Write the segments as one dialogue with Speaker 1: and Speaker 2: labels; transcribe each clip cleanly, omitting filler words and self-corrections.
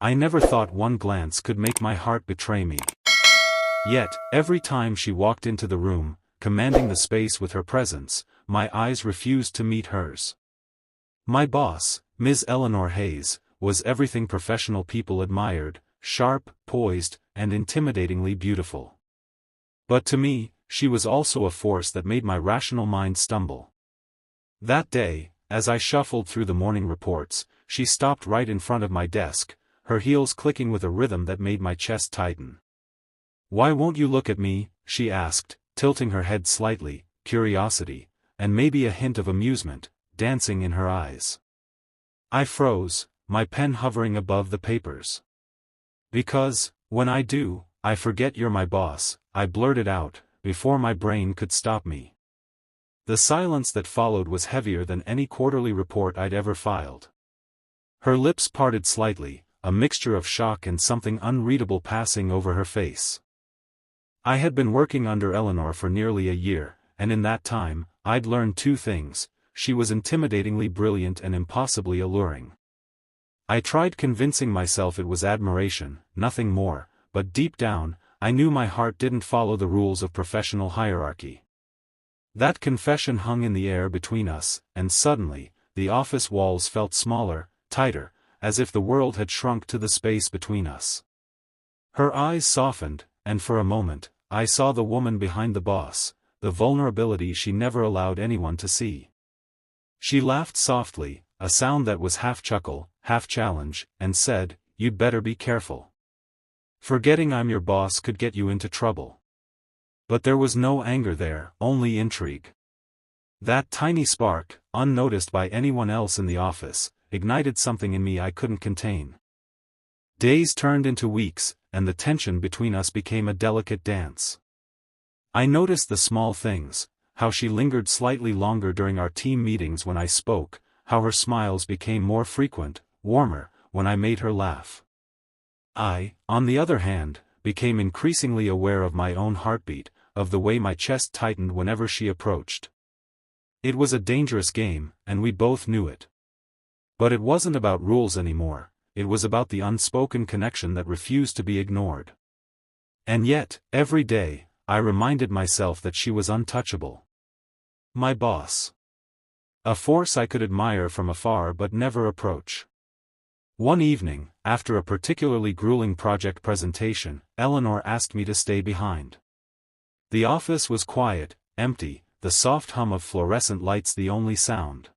Speaker 1: I never thought one glance could make my heart betray me. Yet, every time she walked into the room, commanding the space with her presence, my eyes refused to meet hers. My boss, Ms. Eleanor Hayes, was everything professional people admired: sharp, poised, and intimidatingly beautiful. But to me, she was also a force that made my rational mind stumble. That day, as I shuffled through the morning reports, she stopped right in front of my desk, her heels clicking with a rhythm that made my chest tighten. "Why won't you look at me?" she asked, tilting her head slightly, curiosity, and maybe a hint of amusement, dancing in her eyes. I froze, my pen hovering above the papers. "Because, when I do, I forget you're my boss," I blurted out, before my brain could stop me. The silence that followed was heavier than any quarterly report I'd ever filed. Her lips parted slightly, a mixture of shock and something unreadable passing over her face. I had been working under Eleanor for nearly a year, and in that time, I'd learned two things: she was intimidatingly brilliant and impossibly alluring. I tried convincing myself it was admiration, nothing more, but deep down, I knew my heart didn't follow the rules of professional hierarchy. That confession hung in the air between us, and suddenly, the office walls felt smaller, tighter, as if the world had shrunk to the space between us. Her eyes softened, and for a moment, I saw the woman behind the boss, the vulnerability she never allowed anyone to see. She laughed softly, a sound that was half chuckle, half challenge, and said, "You'd better be careful. Forgetting I'm your boss could get you into trouble." But there was no anger there, only intrigue. That tiny spark, unnoticed by anyone else in the office, ignited something in me I couldn't contain. Days turned into weeks, and the tension between us became a delicate dance. I noticed the small things: how she lingered slightly longer during our team meetings when I spoke, how her smiles became more frequent, warmer, when I made her laugh. I, on the other hand, became increasingly aware of my own heartbeat, of the way my chest tightened whenever she approached. It was a dangerous game, and we both knew it. But it wasn't about rules anymore, it was about the unspoken connection that refused to be ignored. And yet, every day, I reminded myself that she was untouchable. My boss. A force I could admire from afar but never approach. One evening, after a particularly grueling project presentation, Eleanor asked me to stay behind. The office was quiet, empty, the soft hum of fluorescent lights the only sound.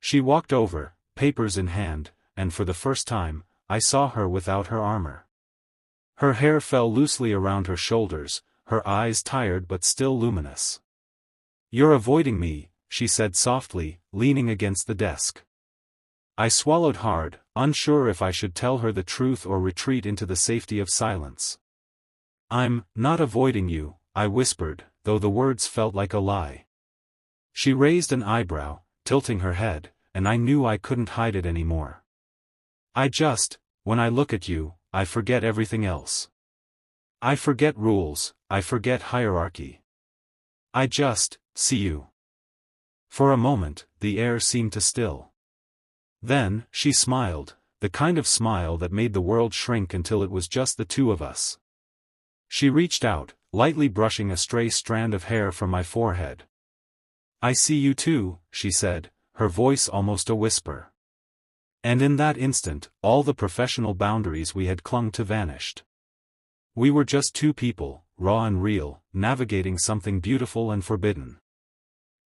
Speaker 1: She walked over, papers in hand, and for the first time, I saw her without her armor. Her hair fell loosely around her shoulders, her eyes tired but still luminous. "You're avoiding me," she said softly, leaning against the desk. I swallowed hard, unsure if I should tell her the truth or retreat into the safety of silence. "I'm not avoiding you," I whispered, though the words felt like a lie. She raised an eyebrow, tilting her head, and I knew I couldn't hide it anymore. When I look at you, I forget everything else. I forget rules, I forget hierarchy. I just see you." For a moment, the air seemed to still. Then, she smiled, the kind of smile that made the world shrink until it was just the two of us. She reached out, lightly brushing a stray strand of hair from my forehead. "I see you too," she said, her voice almost a whisper. And in that instant, all the professional boundaries we had clung to vanished. We were just two people, raw and real, navigating something beautiful and forbidden.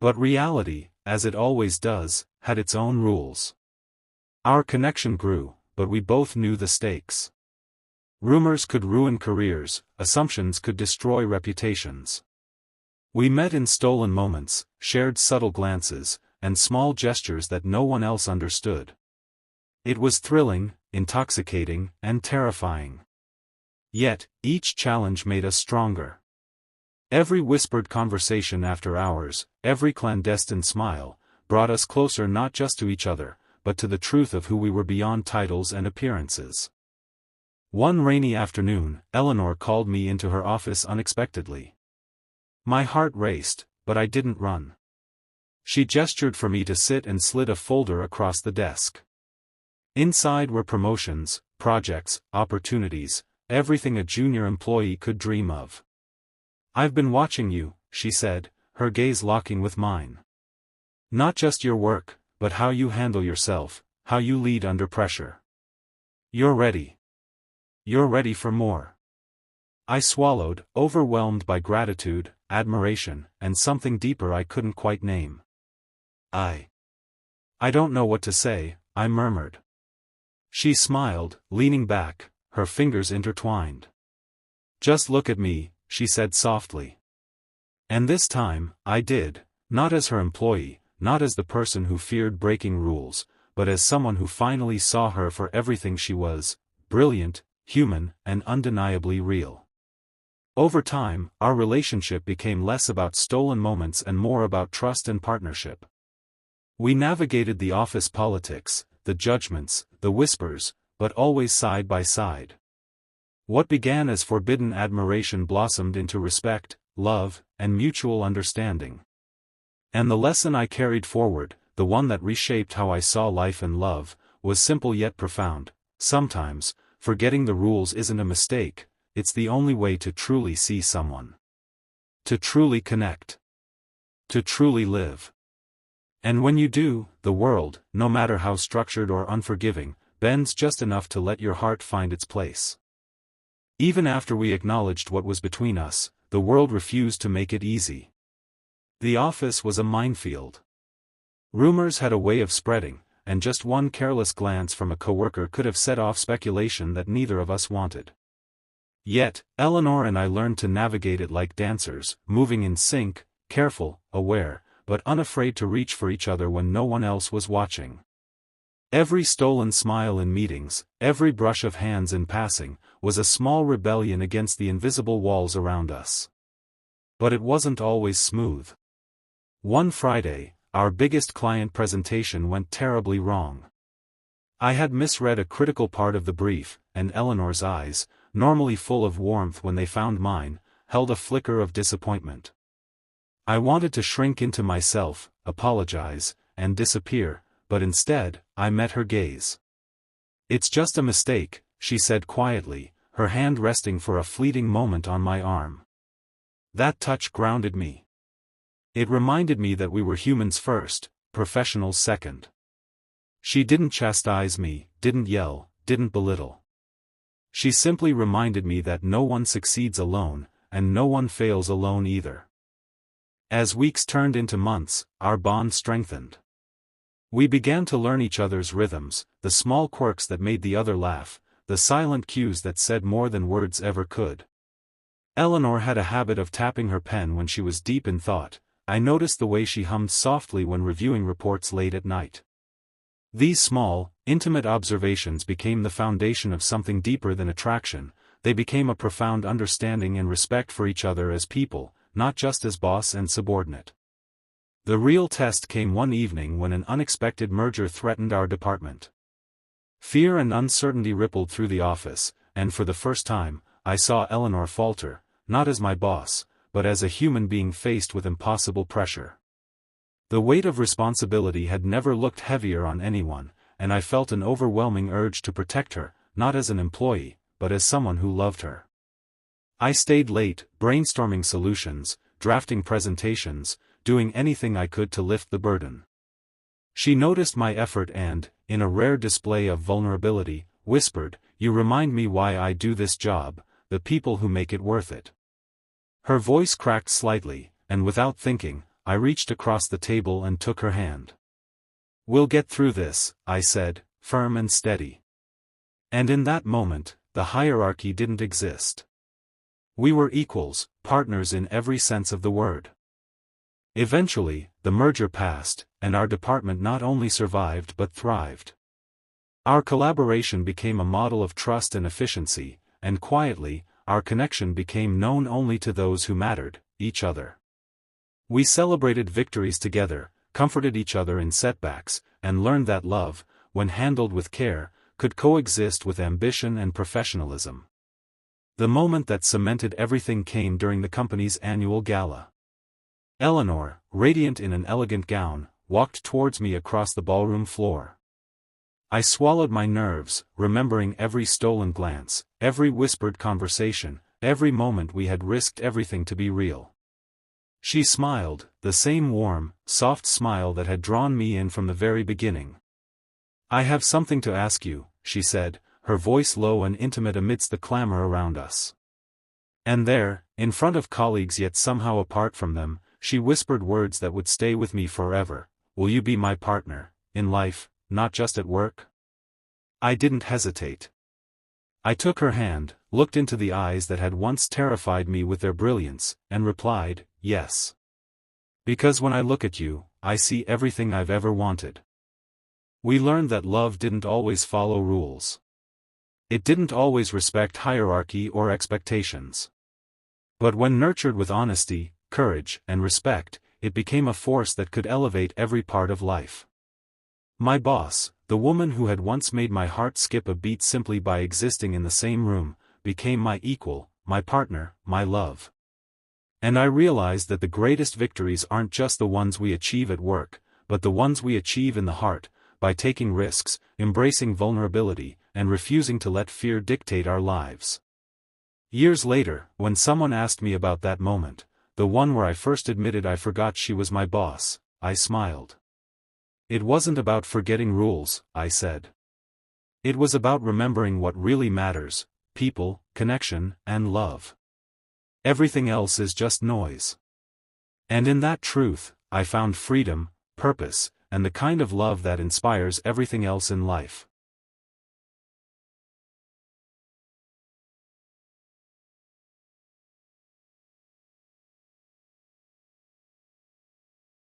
Speaker 1: But reality, as it always does, had its own rules. Our connection grew, but we both knew the stakes. Rumors could ruin careers, assumptions could destroy reputations. We met in stolen moments, shared subtle glances, and small gestures that no one else understood. It was thrilling, intoxicating, and terrifying. Yet, each challenge made us stronger. Every whispered conversation after hours, every clandestine smile, brought us closer not just to each other, but to the truth of who we were beyond titles and appearances. One rainy afternoon, Eleanor called me into her office unexpectedly. My heart raced, but I didn't run. She gestured for me to sit and slid a folder across the desk. Inside were promotions, projects, opportunities, everything a junior employee could dream of. "I've been watching you," she said, her gaze locking with mine. "Not just your work, but how you handle yourself, how you lead under pressure. You're ready. You're ready for more." I swallowed, overwhelmed by gratitude, admiration, and something deeper I couldn't quite name. I don't know what to say," I murmured. She smiled, leaning back, her fingers intertwined. "Just look at me," she said softly. And this time, I did, not as her employee, not as the person who feared breaking rules, but as someone who finally saw her for everything she was: brilliant, human, and undeniably real. Over time, our relationship became less about stolen moments and more about trust and partnership. We navigated the office politics, the judgments, the whispers, but always side by side. What began as forbidden admiration blossomed into respect, love, and mutual understanding. And the lesson I carried forward, the one that reshaped how I saw life and love, was simple yet profound: sometimes, forgetting the rules isn't a mistake, it's the only way to truly see someone. To truly connect. To truly live. And when you do, the world, no matter how structured or unforgiving, bends just enough to let your heart find its place. Even after we acknowledged what was between us, the world refused to make it easy. The office was a minefield. Rumors had a way of spreading, and just one careless glance from a coworker could have set off speculation that neither of us wanted. Yet, Eleanor and I learned to navigate it like dancers, moving in sync, careful, aware, but unafraid to reach for each other when no one else was watching. Every stolen smile in meetings, every brush of hands in passing, was a small rebellion against the invisible walls around us. But it wasn't always smooth. One Friday, our biggest client presentation went terribly wrong. I had misread a critical part of the brief, and Eleanor's eyes, normally full of warmth when they found mine, held a flicker of disappointment. I wanted to shrink into myself, apologize, and disappear, but instead, I met her gaze. "It's just a mistake," she said quietly, her hand resting for a fleeting moment on my arm. That touch grounded me. It reminded me that we were humans first, professionals second. She didn't chastise me, didn't yell, didn't belittle. She simply reminded me that no one succeeds alone, and no one fails alone either. As weeks turned into months, our bond strengthened. We began to learn each other's rhythms, the small quirks that made the other laugh, the silent cues that said more than words ever could. Eleanor had a habit of tapping her pen when she was deep in thought. I noticed the way she hummed softly when reviewing reports late at night. These small, intimate observations became the foundation of something deeper than attraction. They became a profound understanding and respect for each other as people, not just as boss and subordinate. The real test came one evening when an unexpected merger threatened our department. Fear and uncertainty rippled through the office, and for the first time, I saw Eleanor falter, not as my boss, but as a human being faced with impossible pressure. The weight of responsibility had never looked heavier on anyone, and I felt an overwhelming urge to protect her, not as an employee, but as someone who loved her. I stayed late, brainstorming solutions, drafting presentations, doing anything I could to lift the burden. She noticed my effort and, in a rare display of vulnerability, whispered, "You remind me why I do this job, the people who make it worth it." Her voice cracked slightly, and without thinking, I reached across the table and took her hand. "We'll get through this," I said, firm and steady. And in that moment, the hierarchy didn't exist. We were equals, partners in every sense of the word. Eventually, the merger passed, and our department not only survived but thrived. Our collaboration became a model of trust and efficiency, and quietly, our connection became known only to those who mattered, each other. We celebrated victories together, comforted each other in setbacks, and learned that love, when handled with care, could coexist with ambition and professionalism. The moment that cemented everything came during the company's annual gala. Eleanor, radiant in an elegant gown, walked towards me across the ballroom floor. I swallowed my nerves, remembering every stolen glance, every whispered conversation, every moment we had risked everything to be real. She smiled, the same warm, soft smile that had drawn me in from the very beginning. "I have something to ask you," she said, her voice low and intimate amidst the clamor around us. And there, in front of colleagues yet somehow apart from them, she whispered words that would stay with me forever. "Will you be my partner, in life, not just at work?" I didn't hesitate. I took her hand, looked into the eyes that had once terrified me with their brilliance, and replied, "Yes. Because when I look at you, I see everything I've ever wanted." We learned that love didn't always follow rules. It didn't always respect hierarchy or expectations. But when nurtured with honesty, courage, and respect, it became a force that could elevate every part of life. My boss, the woman who had once made my heart skip a beat simply by existing in the same room, became my equal, my partner, my love. And I realized that the greatest victories aren't just the ones we achieve at work, but the ones we achieve in the heart, by taking risks, embracing vulnerability, and refusing to let fear dictate our lives. Years later, when someone asked me about that moment, the one where I first admitted I forgot she was my boss, I smiled. "It wasn't about forgetting rules," I said. "It was about remembering what really matters: people, connection, and love. Everything else is just noise." And in that truth, I found freedom, purpose, and the kind of love that inspires everything else in life.